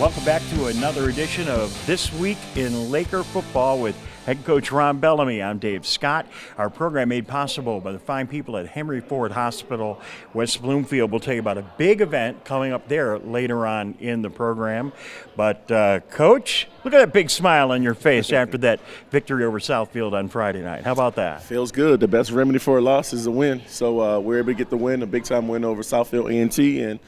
Welcome back to another edition of This Week in Laker Football with head coach Ron Bellamy. I'm Dave Scott. Our program made possible by the fine people at Henry Ford Hospital, West Bloomfield. We'll tell you about a big event coming up there later on in the program. But, Coach, look at that big smile on your face after that victory over Southfield on Friday night. How about that? Feels good. The best remedy for a loss is a win. So we're able to get the win, a big-time win over Southfield A&T, and,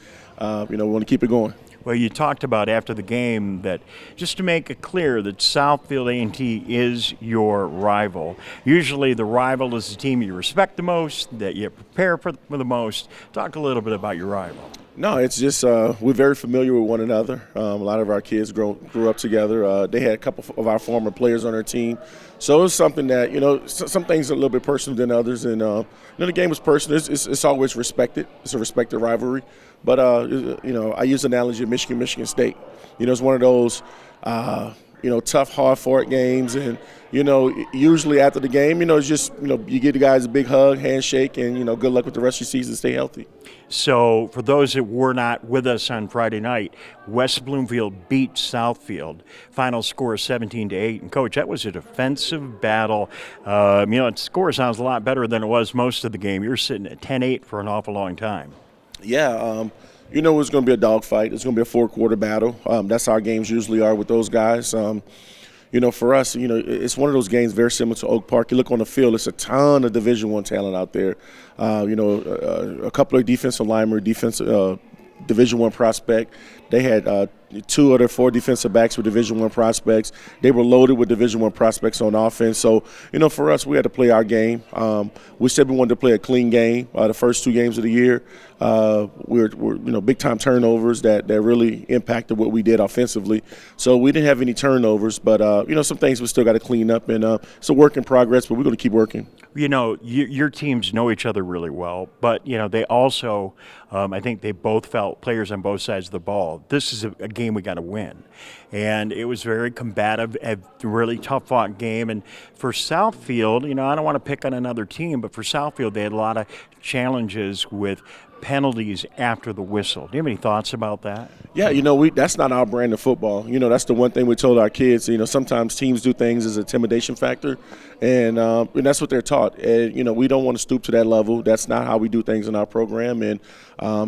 we want to keep it going. Well, you talked about after the game that just to make it clear that Southfield A&T is your rival. Usually the rival is the team you respect the most, that you prepare for the most. Talk a little bit about your rival. No, it's just we're very familiar with one another. A lot of our kids grew up together. They had a couple of our former players on our team. So it's something that, some things are a little bit personal than others. And, the game is personal. It's always respected. It's a respected rivalry. But, I use the analogy of Michigan State. It's one of those, tough, hard-fought games. And, usually after the game, it's just, you give the guys a big hug, handshake, and, good luck with the rest of your season. Stay healthy. So for those that were not with us on Friday night, West Bloomfield beat Southfield. Final score 17-8. And, Coach, that was a defensive battle. The score sounds a lot better than it was most of the game. You're sitting at 10-8 for an awful long time. Yeah, it was going to be a dogfight. It's going to be a four-quarter battle. That's how our games usually are with those guys. For us, it's one of those games very similar to Oak Park. You look on the field, it's a ton of Division I talent out there. A couple of defensive linemen, Division I prospect. They had 2 of their 4 defensive backs were Division I prospects. They were loaded with Division I prospects on offense. So, for us, we had to play our game. We said we wanted to play a clean game the first 2 games of the year. We were big-time turnovers that really impacted what we did offensively. So we didn't have any turnovers, but, some things we still got to clean up. And it's a work in progress, but we're going to keep working. Your teams know each other really well, but, they also, I think they both felt, players on both sides of the ball, this is a game we got to win. And it was very combative, a really tough-fought game. And for Southfield, I don't want to pick on another team, but for Southfield, they had a lot of challenges with penalties after the whistle. Do you have any thoughts about that? Yeah, that's not our brand of football. That's the one thing we told our kids. Sometimes teams do things as an intimidation factor, and that's what they're taught. And, we don't want to stoop to that level. That's not how we do things in our program, and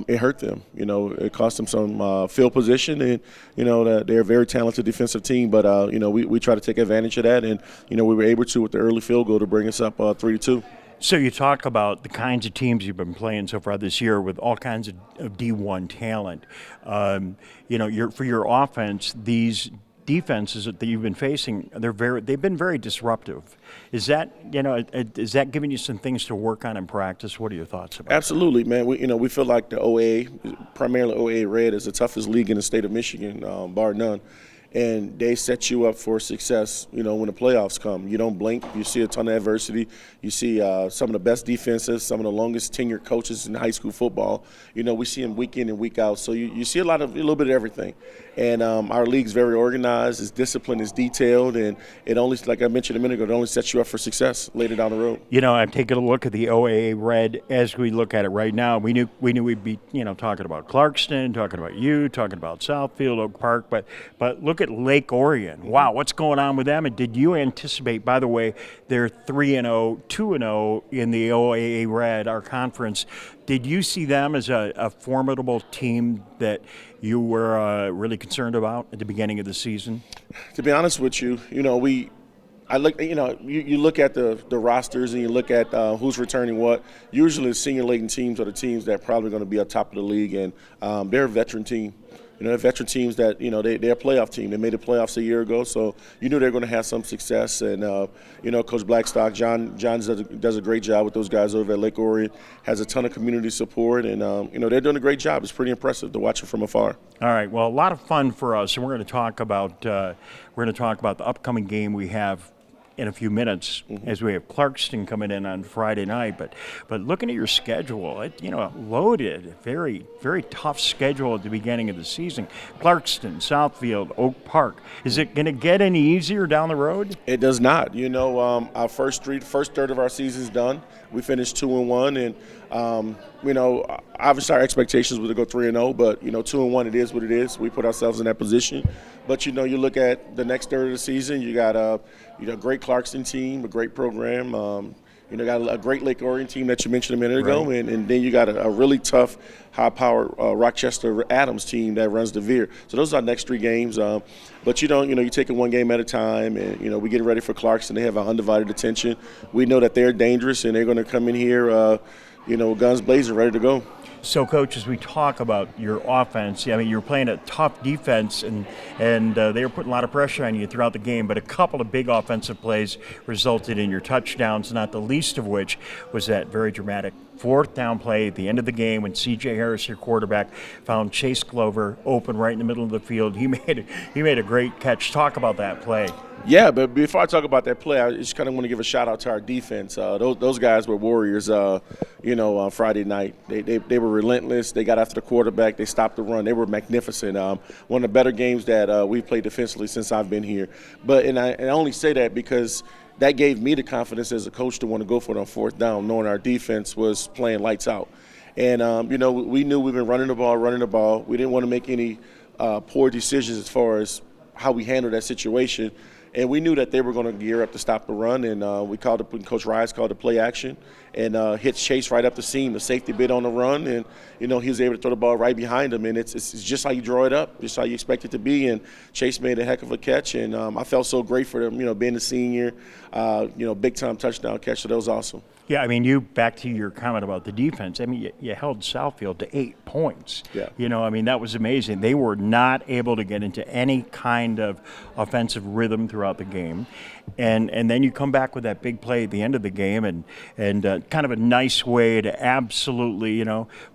it hurt them. It cost them some field position, and, they're a very talented defensive team. But, we try to take advantage of that, and, we were able to with the early field goal to bring us up 3-2. So you talk about the kinds of teams you've been playing so far this year with all kinds of D1 talent. For your offense, these defenses that you've been facing, they've been very disruptive. Is that giving you some things to work on in practice? What are your thoughts about Absolutely, man. We feel like the OA, primarily OA Red, is the toughest league in the state of Michigan, bar none. And they set you up for success, when the playoffs come. You don't blink. You see a ton of adversity. You see some of the best defenses, some of the longest tenured coaches in high school football. We see them week in and week out. So you see a little bit of everything. And our league's very organized. It's disciplined. It's detailed. And it only, like I mentioned a minute ago, it only sets you up for success later down the road. I'm taking a look at the OAA Red as we look at it right now. We knew we'd be, talking about Clarkston, talking about you, talking about Southfield, Oak Park. But look at Lake Orion. Wow, what's going on with them? And did you anticipate, by the way, they're 3-0, 2-0 in the OAA Red, our conference. Did you see them as a formidable team that you were really concerned about at the beginning of the season? To be honest with you, you look at the rosters and you look at who's returning what. Usually the senior laden teams are the teams that are probably going to be at top of the league, and they're a veteran team. They're veteran teams that, they're a playoff team. They made the playoffs a year ago, so you knew they were going to have some success. And, Coach Blackstock, John does a great job with those guys over at Lake Orion, has a ton of community support, and, they're doing a great job. It's pretty impressive to watch it from afar. All right, well, a lot of fun for us, and we're going to talk about the upcoming game we have in a few minutes as we have Clarkston coming in on Friday night. But looking at your schedule, loaded, very, very tough schedule at the beginning of the season. Clarkston, Southfield, Oak Park. Is it going to get any easier down the road? It does not. Our first third of our season's done. We finished 2-1, and You know, obviously our expectations were to go 3-0, but, you know, 2-1, it is what it is. We put ourselves in that position. But, you know, you look at the next third of the season, you got a great Clarkston team, a great program. You know, got a great Lake Orion team that you mentioned a minute ago, Right. and then you got a really tough, high-powered Rochester Adams team that runs the Veer. So those are our next 3 games. But you take it one game at a time, and you know we're getting ready for Clarkston. They have our undivided attention. We know that they're dangerous, and they're going to come in here, guns blazing, ready to go. So, Coach, as we talk about your offense, I mean, you're playing a tough defense, and they were putting a lot of pressure on you throughout the game, but a couple of big offensive plays resulted in your touchdowns, not the least of which was that very dramatic 4th down play at the end of the game when C.J. Harris, your quarterback, found Chase Glover open right in the middle of the field. He made a great catch. Talk about that play. Yeah, but before I talk about that play, I just kind of want to give a shout out to our defense. Those guys were warriors. On Friday night, they were relentless. They got after the quarterback. They stopped the run. They were magnificent. One of the better games that we've played defensively since I've been here. And I only say that because that gave me the confidence as a coach to want to go for it on 4th down, knowing our defense was playing lights out. And we knew we've been running the ball. We didn't want to make any poor decisions as far as how we handled that situation. And we knew that they were going to gear up to stop the run, and Coach Rice called the play action, and hit Chase right up the seam, the safety bit on the run, and he was able to throw the ball right behind him, and it's just how you draw it up, just how you expect it to be, and Chase made a heck of a catch, and I felt so great for them, being a senior, big time touchdown catch, so that was awesome. Yeah, I mean, back to your comment about the defense. I mean, you held Southfield to 8 points. Yeah. I mean, that was amazing. They were not able to get into any kind of offensive rhythm throughout the game. And then you come back with that big play at the end of the game and kind of a nice way to absolutely,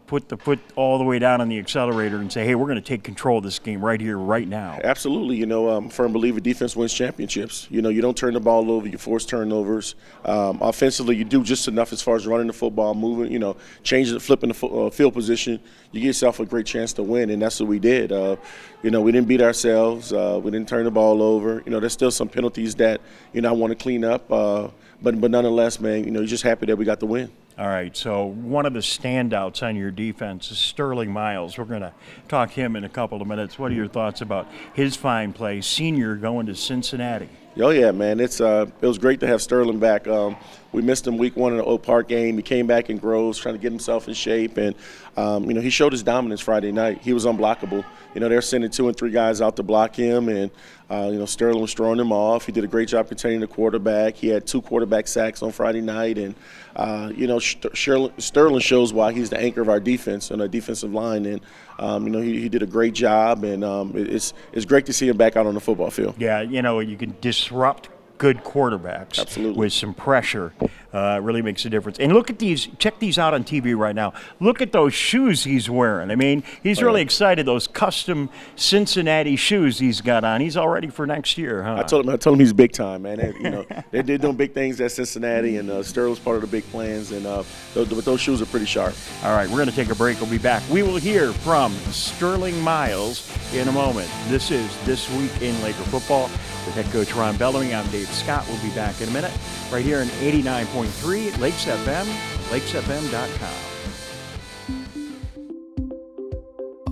put the foot all the way down on the accelerator and say, hey, we're going to take control of this game right here, right now. Absolutely. I'm a firm believer defense wins championships. You don't turn the ball over, you force turnovers. Offensively, you do just enough as far as running the football, moving, changing, flipping the field position. You give yourself a great chance to win, and that's what we did. We didn't beat ourselves. We didn't turn the ball over. There's still some penalties that, I want to clean up. But nonetheless, man, you're just happy that we got the win. All right, so one of the standouts on your defense is Sterling Miles. We're going to talk him in a couple of minutes. What are your thoughts about his fine play, senior going to Cincinnati? Oh, yeah, man. It was great to have Sterling back. We missed him week 1 in the Oak Park game. He came back in Groves trying to get himself in shape. And, he showed his dominance Friday night. He was unblockable. They're sending 2 and 3 guys out to block him. And, Sterling was throwing him off. He did a great job containing the quarterback. He had 2 quarterback sacks on Friday night. And, Sterling shows why he's the anchor of our defense and our defensive line. And, he did a great job. And it's great to see him back out on the football field. Yeah, you can disrupt good quarterbacks. Absolutely. With some pressure. Really makes a difference. And look at these, check these out on TV right now. Look at those shoes he's wearing. I mean, he's really excited. Those custom Cincinnati shoes he's got on. He's all ready for next year, huh? I told him he's big time, man. They're doing big things at Cincinnati, and Sterling's part of the big plans. And those shoes are pretty sharp. All right, we're going to take a break. We'll be back. We will hear from Sterling Miles in a moment. This is This Week in Laker Football with head coach Ron Bellamy. I'm Dave Scott. We'll be back in a minute right here in 89.3 Lakes FM, lakesfm.com.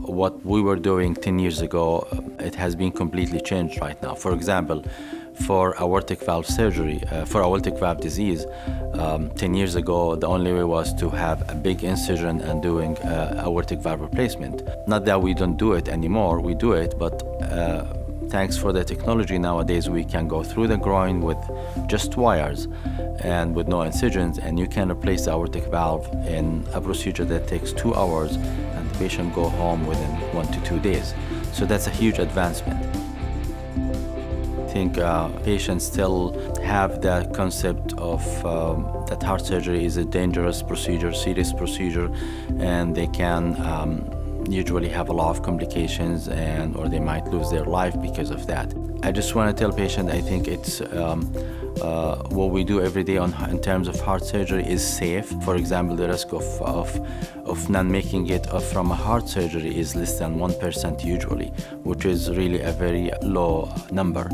What we were doing 10 years ago, it has been completely changed right now. For example, for aortic valve surgery, for aortic valve disease, 10 years ago, the only way was to have a big incision and doing aortic valve replacement. Not that we don't do it anymore, we do it, but thanks for the technology nowadays, we can go through the groin with just wires and with no incisions, and you can replace the aortic valve in a procedure that takes 2 hours, and the patient go home within 1 to 2 days. So that's a huge advancement. I think patients still have that concept of that heart surgery is a dangerous procedure, serious procedure, and they can usually have a lot of complications or they might lose their life because of that. I just want to tell patients I think it's what we do every day in terms of heart surgery is safe. For example, the risk of not making it from a heart surgery is less than 1% usually, which is really a very low number.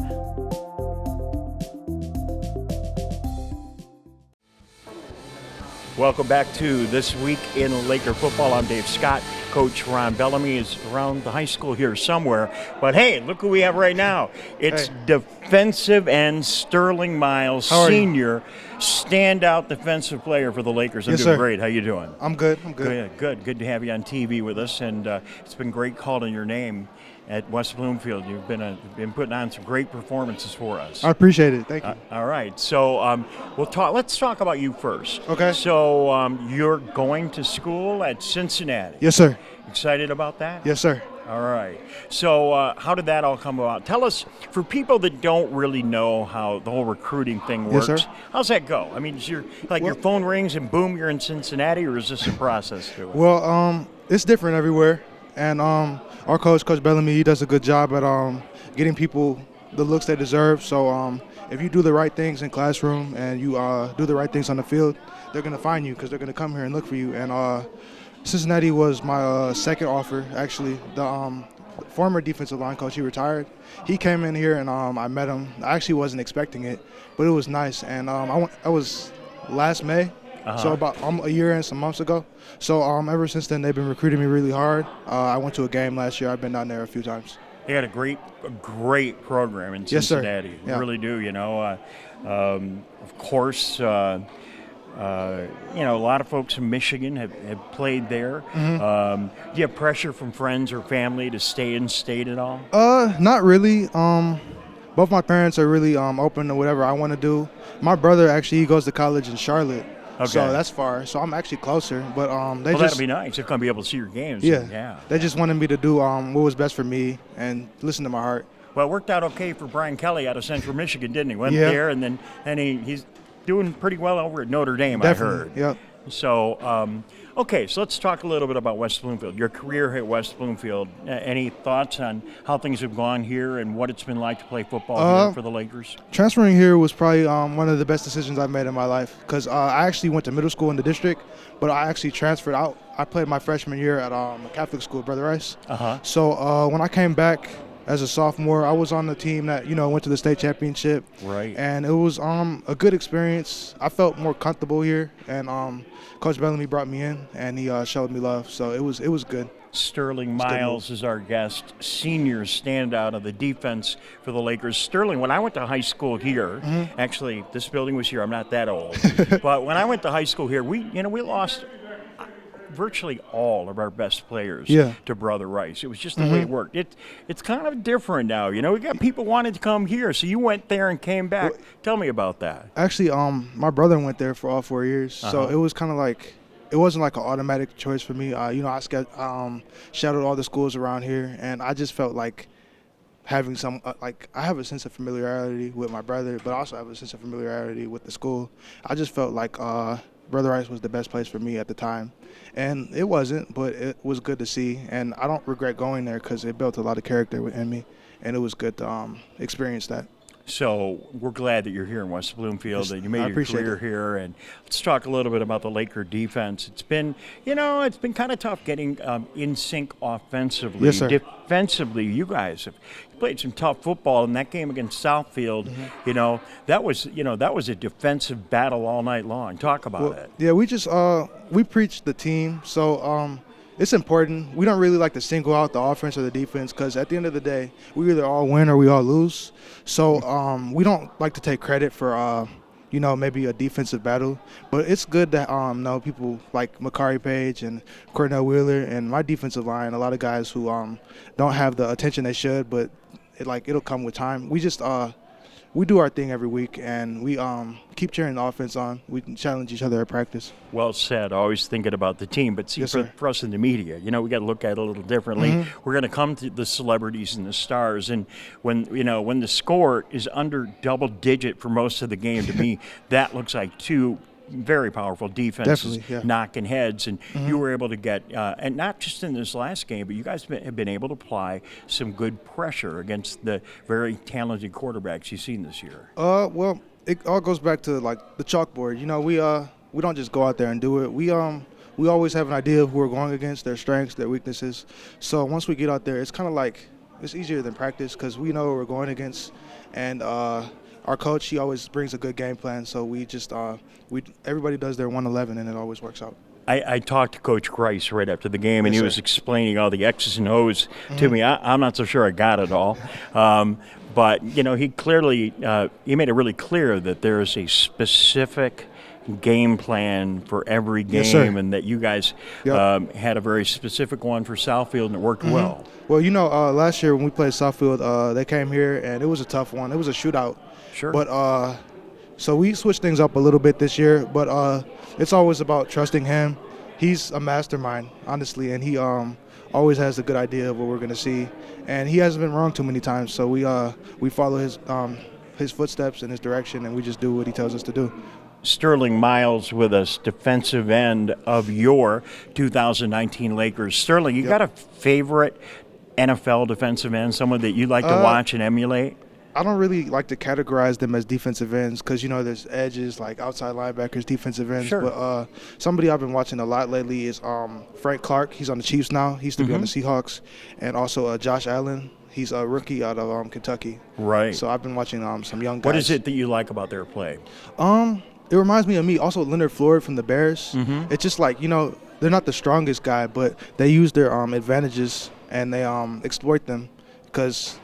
Welcome back to This Week in Laker Football. I'm Dave Scott. Coach Ron Bellamy is around the high school here somewhere. But hey, look who we have right now. It's defensive end Sterling Miles, senior, standout defensive player for the Lakers. I'm doing great. How you doing? I'm good. Good to have you on TV with us, and it's been great calling your name at West Bloomfield. You've been putting on some great performances for us. I appreciate it. Thank you. All right. So let's talk about you first. Okay. So you're going to school at Cincinnati. Yes, sir. Excited about that? Yes, sir. All right. So how did that all come about? Tell us, for people that don't really know how the whole recruiting thing works, Yes, sir. How's that go? I mean, your phone rings and boom, you're in Cincinnati, or is this a process to it? Well, it's different everywhere. And our Coach Bellamy, he does a good job at getting people the looks they deserve. So if you do the right things in classroom and you do the right things on the field, they're going to find you because they're going to come here and look for you. And Cincinnati was my second offer, actually. The former defensive line coach, he retired. He came in here and I met him. I actually wasn't expecting it, but it was nice. And I was last May. So about a year and some months ago. So ever since then, they've been recruiting me really hard. I went to a game last year. I've been down there a few times. They got a great program in Cincinnati. Yes, sir. Yeah. They really do. Of course, a lot of folks from Michigan have played there. Do you have pressure from friends or family to stay in state at all? Not really. Both my parents are really open to whatever I want to do. My brother actually, he goes to college in Charlotte. Okay. So that's far. So I'm actually closer. But that'll be nice. They're going to be able to see your games. Yeah. They just wanted me to do what was best for me and listen to my heart. Well, it worked out okay for Brian Kelly out of Central Michigan, didn't he? Went there, and then he's doing pretty well over at Notre Dame, Definitely. I heard. Yep. So, okay, so let's talk a little bit about West Bloomfield. Your career here at West Bloomfield. Any thoughts on how things have gone here and what it's been like to play football here for the Lakers? Transferring here was probably one of the best decisions I've made in my life because I actually went to middle school in the district, but I actually transferred out. I played my freshman year at a Catholic school, Brother Rice. So when I came back as a sophomore, I was on the team that went to the state championship. Right. And it was a good experience. I felt more comfortable here, and Coach Bellamy brought me in, and he showed me love. So it was good. Sterling Miles is our guest, senior standout of the defense for the Lakers. Sterling, when I went to high school here, actually this building was here. I'm not that old, but when I went to high school here, we lost virtually all of our best players to Brother Rice. It was just the way it worked. It's kind of different now. We got people wanting to come here, so you went there and came back. Tell me about that. Actually, my brother went there for all 4 years, so it was kind of like it wasn't like an automatic choice for me. I shadowed all the schools around here, and I just felt like having some I have a sense of familiarity with my brother, but also have a sense of familiarity with the school. I just felt like Brother Rice was the best place for me at the time. And it wasn't, but it was good to see. And I don't regret going there because it built a lot of character within me. And it was good to experience that. So we're glad that you're here in West Bloomfield, that you made your career here. And let's talk a little bit about the Laker defense. It's been, kind of tough getting in sync offensively. Yes, sir. Defensively, you guys have played some tough football. In that game against Southfield, that was a defensive battle all night long. Talk about it. Yeah, we just we preach the team. So it's important. We don't really like to single out the offense or the defense because at the end of the day, we either all win or we all lose. So we don't like to take credit for, maybe a defensive battle. But it's good that know people like Makari Page and Cornell Wheeler and my defensive line, a lot of guys who don't have the attention they should, but it'll come with time. We just we do our thing every week, and we keep cheering the offense on. We challenge each other at practice. Well said. Always thinking about the team. But see, for us in the media, we got to look at it a little differently. We're going to come to the celebrities and the stars, and when the score is under double digit for most of the game, to me, that looks like two very powerful defenses knocking heads, and you were able to get, and not just in this last game, but you guys have been able to apply some good pressure against the very talented quarterbacks you've seen this year. Well, it all goes back to the chalkboard. We don't just go out there and do it. We always have an idea of who we're going against, their strengths, their weaknesses. So once we get out there, it's kind of like it's easier than practice because we know who we're going against, and our coach, he always brings a good game plan. So we just everybody does their 111, and it always works out. I talked to Coach Grice right after the game, and he was explaining all the X's and O's to me. I'm not so sure I got it all. But, he clearly he made it really clear that there is a specific game plan for every game, and that you guys had a very specific one for Southfield, and it worked well. Well, last year when we played Southfield, they came here, and it was a tough one. It was a shootout. Sure. But so we switched things up a little bit this year, but it's always about trusting him. He's a mastermind, honestly, and he always has a good idea of what we're going to see. And he hasn't been wrong too many times, so we follow his footsteps and his direction, and we just do what he tells us to do. Sterling Miles with us, defensive end of your 2019 Lakers. Sterling, you got a favorite NFL defensive end, someone that you like to watch and emulate? I don't really like to categorize them as defensive ends because, there's edges like outside linebackers, defensive ends. Sure. But somebody I've been watching a lot lately is Frank Clark. He's on the Chiefs now. He used to be on the Seahawks. And also Josh Allen. He's a rookie out of Kentucky. Right. So I've been watching some young guys. What is it that you like about their play? It reminds me of me. Also, Leonard Floyd from the Bears. It's just like, they're not the strongest guy, but they use their advantages and they exploit them. Because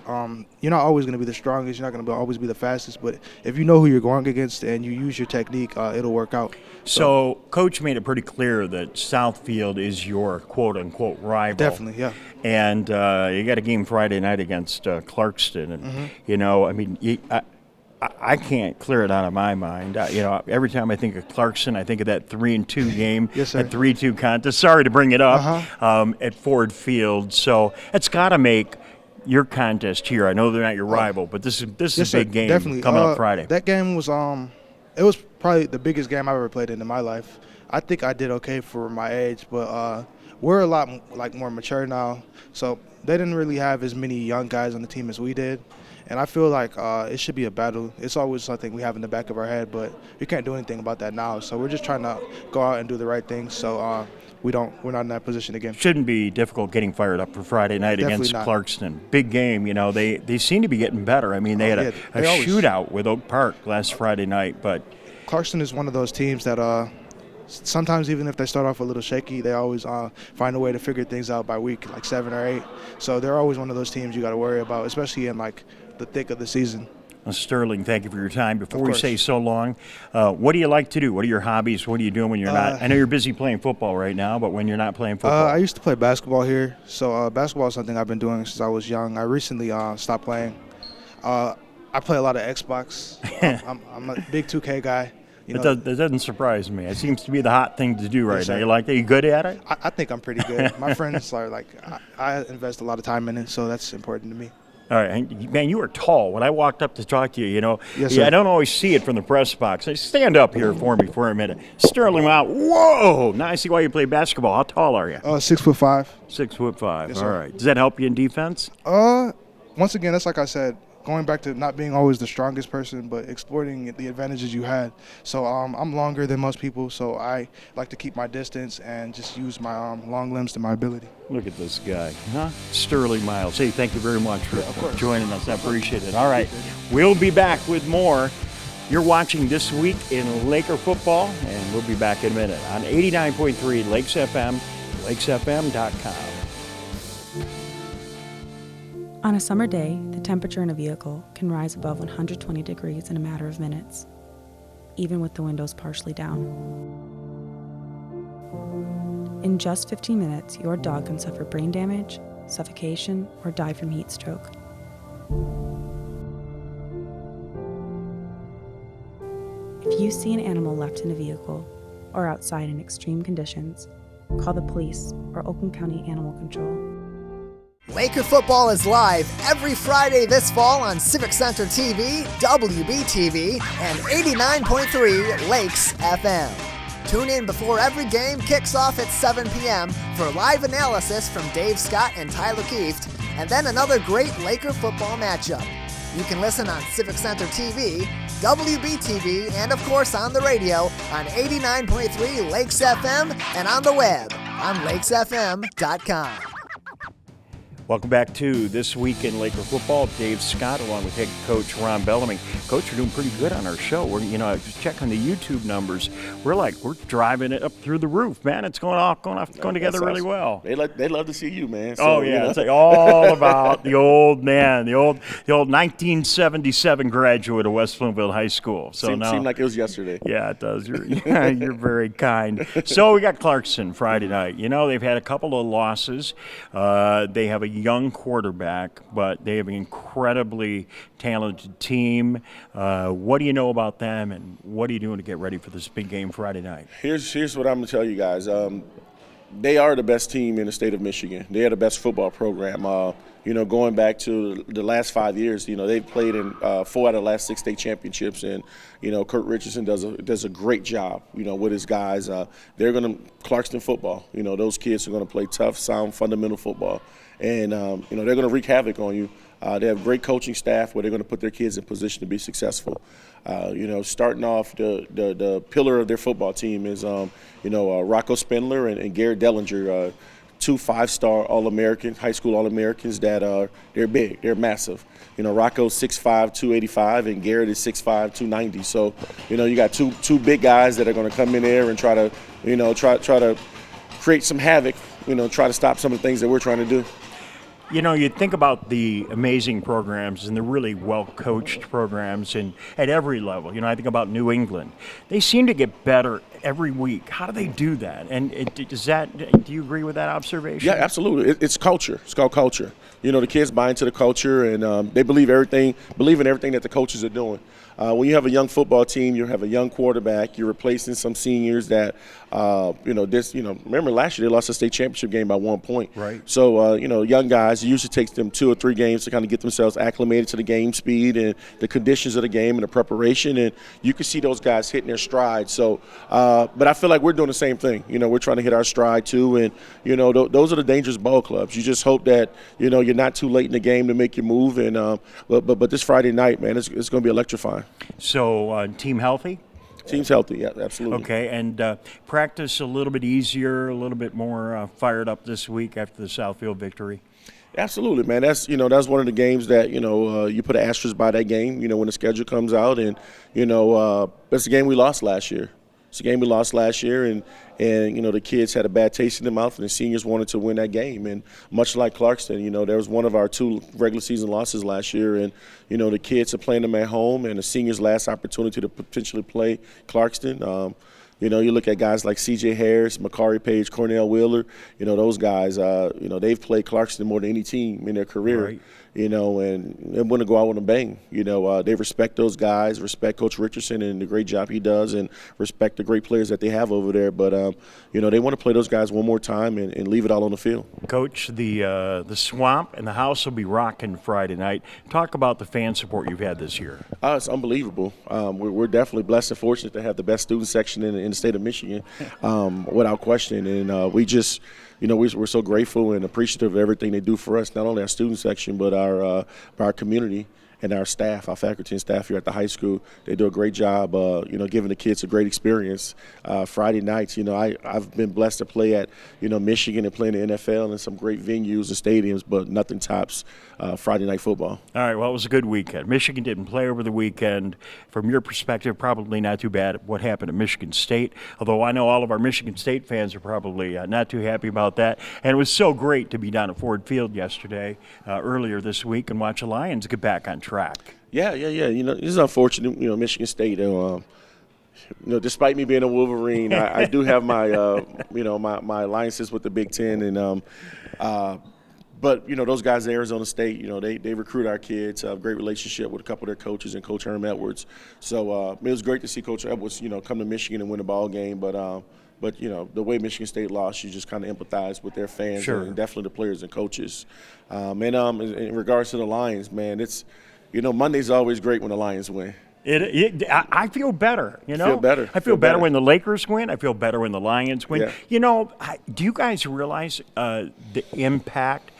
you're not always going to be the strongest, you're not going to always be the fastest, but if you know who you're going against and you use your technique, it'll work out. So Coach made it pretty clear that Southfield is your quote-unquote rival. Definitely, yeah. And you got a game Friday night against Clarkston. And, I can't clear it out of my mind. Every time I think of Clarkston, I think of that 3-2 game, yes, sir. That 3-2 contest. Sorry to bring it up at Ford Field. So it's got to make your contest here. I know they're not your rival, but this is a big game definitely. Coming up Friday. That game was it was probably the biggest game I've ever played in my life. I think I did okay for my age, but we're a lot more mature now. So they didn't really have as many young guys on the team as we did. And I feel like it should be a battle. It's always something we have in the back of our head, but we can't do anything about that now. So we're just trying to go out and do the right thing. So we're not in that position again. Shouldn't be difficult getting fired up for Friday night Definitely against not. Clarkston. Big game, they seem to be getting better. They had a shootout with Oak Park last Friday night, but Clarkston is one of those teams that sometimes even if they start off a little shaky, they always find a way to figure things out by week, like 7 or 8. So they're always one of those teams you got to worry about, especially in the thick of the season. Sterling, thank you for your time. Before we say so long, what do you like to do? What are your hobbies? What are you doing when you're not? I know you're busy playing football right now, but when you're not playing football? I used to play basketball here. So basketball is something I've been doing since I was young. I recently stopped playing. I play a lot of Xbox. I'm a big 2K guy. That doesn't surprise me. It seems to be the hot thing to do right now. You like it? You good at it? I think I'm pretty good. My friends are like, I invest a lot of time in it, so that's important to me. All right, man, you are tall. When I walked up to talk to you, Yes, sir. I don't always see it from the press box. Stand up here for me for a minute. Sterling out. Whoa! Now I see why you play basketball. How tall are you? 6'5". 6'5". Yes, all sir. right. Does that help you in defense? Once again, that's like I said, going back to not being always the strongest person, but exploiting the advantages you had. So I'm longer than most people, so I like to keep my distance and just use my long limbs to my ability. Look at this guy, huh? Sterling Miles. Hey, thank you very much for joining us. I appreciate it. All right, we'll be back with more. You're watching This Week in Laker Football, and we'll be back in a minute on 89.3 Lakes FM, lakesfm.com. On a summer day, the temperature in a vehicle can rise above 120 degrees in a matter of minutes, even with the windows partially down. In just 15 minutes, your dog can suffer brain damage, suffocation, or die from heat stroke. If you see an animal left in a vehicle or outside in extreme conditions, call the police or Oakland County Animal Control. Laker football is live every Friday this fall on Civic Center TV, WBTV, and 89.3 Lakes FM. Tune in before every game kicks off at 7 p.m. for live analysis from Dave Scott and Tyler Kieft, and then another great Laker football matchup. You can listen on Civic Center TV, WBTV, and of course on the radio on 89.3 Lakes FM and on the web on lakesfm.com. Welcome back to This Week in Laker Football. Dave Scott along with head coach Ron Bellamy. Coach, we're doing pretty good on our show. We're, just checking the YouTube numbers. We're driving it up through the roof, man. It's going together really well. They love to see you, man. So, it's all about the old 1977 graduate of West Bloomfield High School. So seemed like it was yesterday. Yeah, it does. You're very kind. So we got Clarkston Friday night. They've had a couple of losses. They have a young quarterback, but they have an incredibly talented team. What do you know about them, and what are you doing to get ready for this big game Friday night? Here's what I'm going to tell you guys. They are the best team in the state of Michigan. They are the best football program. Going back to the last 5 years, they've played in 4 out of the last 6 state championships, and Kurt Richardson does a great job, with his guys. They're going to Clarkston football. Those kids are going to play tough, sound, fundamental football, and they're going to wreak havoc on you. They have great coaching staff where they're going to put their kids in position to be successful. Starting off, the pillar of their football team is Rocco Spindler and Garrett Dellinger. 2 5-star All-American, high school All-Americans that they're big, they're massive. Rocco's 6'5", 285, and Garrett is 6'5", 290. So, you got two big guys that are going to come in there and try to create some havoc. Try to stop some of the things that we're trying to do. You think about the amazing programs and the really well-coached programs at every level. I think about New England. They seem to get better every week. How do they do that? And do you agree with that observation? Yeah, absolutely. It's culture. It's called culture. The kids buy into the culture, and they believe in everything that the coaches are doing. When you have a young football team, you have a young quarterback, you're replacing some seniors that, remember last year they lost a state championship game by 1 point. Right. So, young guys, it usually takes them 2 or 3 games to kind of get themselves acclimated to the game speed and the conditions of the game and the preparation, and you can see those guys hitting their stride. So, but I feel like we're doing the same thing. We're trying to hit our stride too, and, those are the dangerous ball clubs. You just hope that, you're not too late in the game to make your move, and but this Friday night, man, it's going to be electrifying. So, team healthy? Team's healthy, yeah, absolutely. Okay, and practice a little bit easier, a little bit more fired up this week after the Southfield victory? Absolutely, man. That's one of the games that you put an asterisk by that game. When the schedule comes out, and that's the game we lost last year. It's a game we lost last year, and the kids had a bad taste in their mouth, and the seniors wanted to win that game. And much like Clarkston, there was one of our 2 regular season losses last year, and the kids are playing them at home, and the seniors' last opportunity to potentially play Clarkston. You look at guys like C.J. Harris, Makari Page, Cornell Wheeler. Those guys. They've played Clarkston more than any team in their career. Right. And they want to go out with a bang. They respect those guys, respect Coach Richardson and the great job he does, and respect the great players that they have over there. But they want to play those guys one more time and leave it all on the field. Coach, the Swamp and the house will be rocking Friday night. Talk about the fan support you've had this year. It's unbelievable. We're definitely blessed and fortunate to have the best student section in the state of Michigan, without question. And we just. We're so grateful and appreciative of everything they do for us, not only our student section, but our community and our staff, our faculty and staff here at the high school. They do a great job, giving the kids a great experience. Friday nights, I've been blessed to play at, Michigan and play in the NFL and some great venues and stadiums, but nothing tops Friday night football. All right, well, it was a good weekend. Michigan didn't play over the weekend. From your perspective, probably not too bad what happened at Michigan State, although I know all of our Michigan State fans are probably not too happy about that. And it was so great to be down at Ford Field yesterday, earlier this week, and watch the Lions get back on track. Yeah. This is unfortunate, Michigan State. Despite me being a Wolverine, I do have my, my alliances with the Big Ten, and but those guys at Arizona State, they recruit our kids. Have a great relationship with a couple of their coaches and Coach Herm Edwards. So it was great to see Coach Edwards, come to Michigan and win a ball game. But the way Michigan State lost, you just kind of empathize with their fans. Sure. And definitely the players and coaches. In regards to the Lions, man, it's Monday's always great when the Lions win. I feel better, Feel better. I feel better when the Lakers win. I feel better when the Lions win. Yeah. Do you guys realize the impact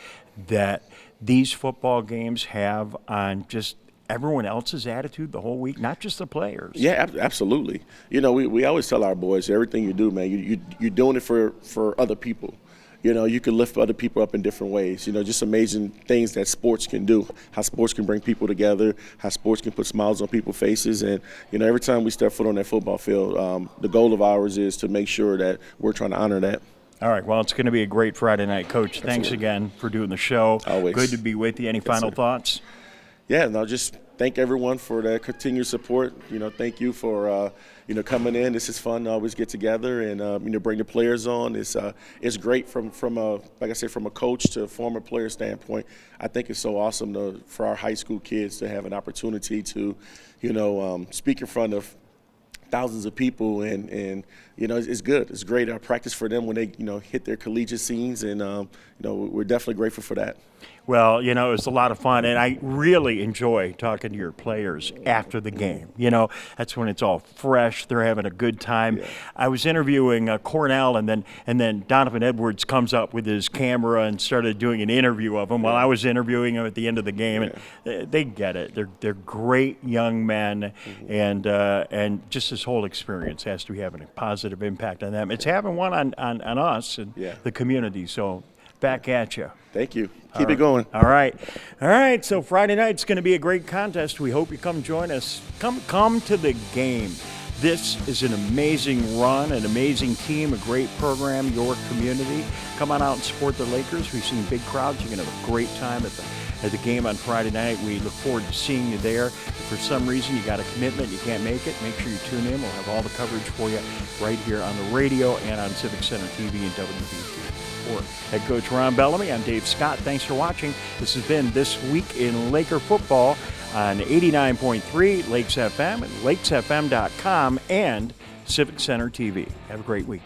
that these football games have on just everyone else's attitude the whole week, not just the players? Yeah, absolutely. We always tell our boys, everything you do, man, you're doing it for other people. you can lift other people up in different ways. Just amazing things that sports can do, how sports can bring people together, how sports can put smiles on people's faces. And, every time we step foot on that football field, the goal of ours is to make sure that we're trying to honor that. All right, well, it's going to be a great Friday night. Coach, thanks again for doing the show. Always. Good to be with you. Any final thoughts? Yeah, and I'll just thank everyone for the continued support. Thank you for coming in. This is fun to always get together and bring the players on. It's great from a coach to a former player standpoint. I think it's so awesome for our high school kids to have an opportunity to speak in front of thousands of people, and it's good. It's great. I practice for them when they hit their collegiate scenes, and we're definitely grateful for that. Well, it was a lot of fun, and I really enjoy talking to your players after the game. That's when it's all fresh. They're having a good time. Yeah. I was interviewing Cornell, and then Donovan Edwards comes up with his camera and started doing an interview of him while I was interviewing him at the end of the game. And they get it. They're great young men, and just this whole experience has to be having a positive impact on them. It's having one on us and the community. So back at you. Thank you. Keep it going. All right. So Friday night's going to be a great contest. We hope you come join us. Come to the game. This is an amazing run, an amazing team, a great program, your community. Come on out and support the Lakers. We've seen big crowds. You're going to have a great time at the game on Friday night. We look forward to seeing you there. If for some reason you got a commitment, you can't make it, make sure you tune in. We'll have all the coverage for you right here on the radio and on Civic Center TV and WBT. For head coach Ron Bellamy, I'm Dave Scott. Thanks for watching. This has been This Week in Laker Football on 89.3 Lakes FM and lakesfm.com and Civic Center TV. Have a great week.